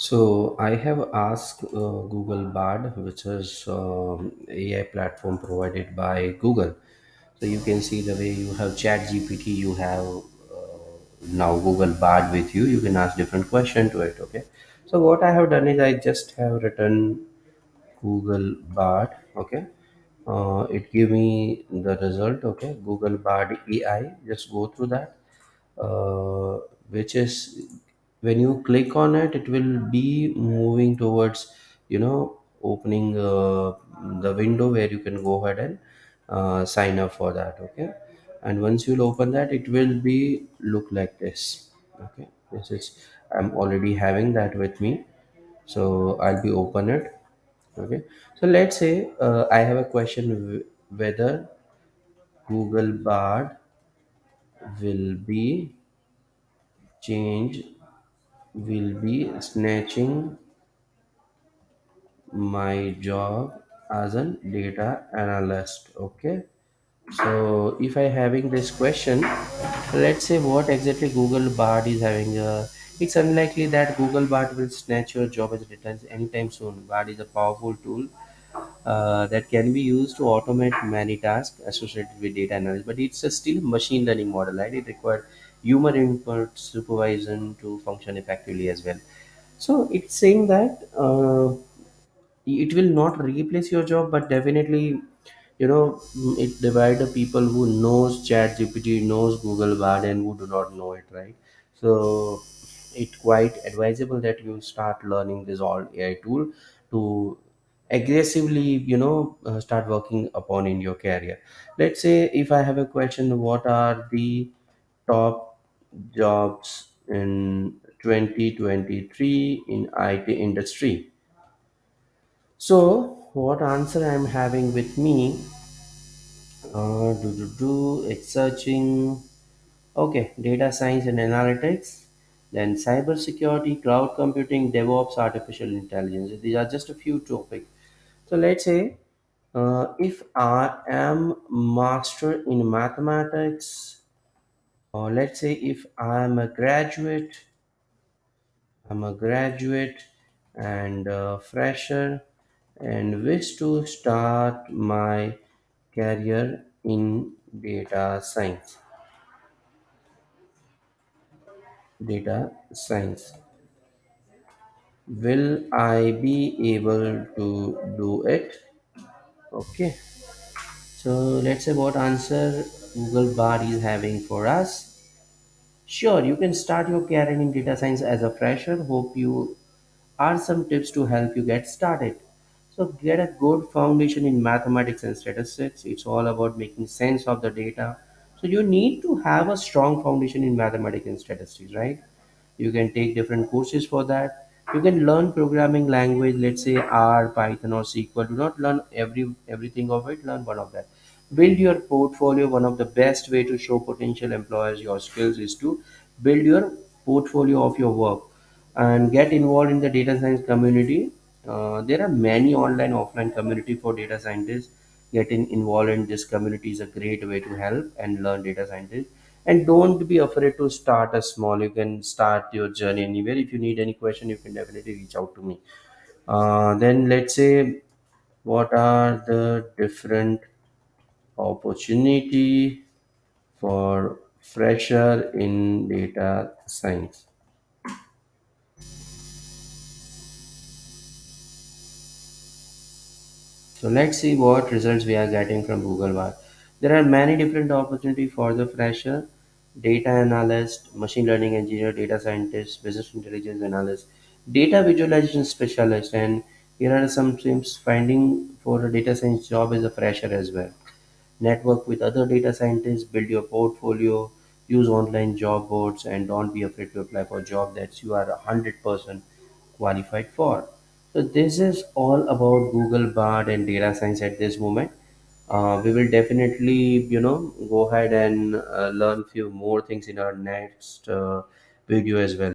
So I have asked Google Bard, which is AI platform provided by Google. So you can see the way you have Chat GPT, you have now Google Bard with you. You can ask different question to it. Okay. So what I have done is I just have written Google Bard. Okay. It give me the result. Okay. Google Bard AI. Just go through that uh, which is when you click on it, it will be moving towards opening the window where you can go ahead and sign up for that. Okay, and once you'll open that, it will be look like this. Okay, this is I'm already having that with me, so I'll be open it. Okay, so let's say I have a question whether Google Bard will be change will be snatching my job as a data analyst. Okay, so if I having this question, let's say what exactly Google Bard is having it's unlikely that Google Bard will snatch your job as a data analyst anytime soon. Bard is a powerful tool that can be used to automate many tasks associated with data analysis, but it's a still machine learning model, right? It requires human input supervision to function effectively as well. So it's saying that it will not replace your job, but definitely, it divide the people who knows Chat GPT, knows Google Bard, and who do not know it, right? So it's quite advisable that you start learning this all AI tool to aggressively, start working upon in your career. Let's say if I have a question, what are the top jobs in 2023 in IT industry? So, what answer I'm having with me? It's searching. Okay, data science and analytics, then cybersecurity, cloud computing, DevOps, artificial intelligence. These are just a few topics. So let's say if I am master in mathematics, or let's say if I'm a graduate and a fresher and wish to start my career in data science. Data science. Will I be able to do it? Okay. So let's say what answer Google Bard is having for us. Sure, you can start your career in data science as a fresher. Hope you are some tips to help you get started. So get a good foundation in mathematics and statistics. It's all about making sense of the data. So you need to have a strong foundation in mathematics and statistics, right? You can take different courses for that. You can learn programming language, let's say R, Python, or SQL. Do not learn everything of it. Learn one of that. Build your portfolio. One of the best way to show potential employers your skills is to build your portfolio of your work and get involved in the data science community. There are many online offline community for data scientists. Getting involved in this community is a great way to help and learn data scientists. And don't be afraid to start a small. You can start your journey anywhere. If you need any question, you can definitely reach out to me. Then let's say what are the different opportunity for fresher in data science. So let's see what results we are getting from Google Bar. There are many different opportunities for the fresher, data analyst, machine learning engineer, data scientist, business intelligence analyst, data visualization specialist, and here are some tips finding for a data science job as a fresher as well. Network with other data scientists, build your portfolio, use online job boards, and don't be afraid to apply for a job that you are 100% qualified for. So this is all about Google Bard and data science at this moment. We will definitely, go ahead and learn few more things in our next video as well.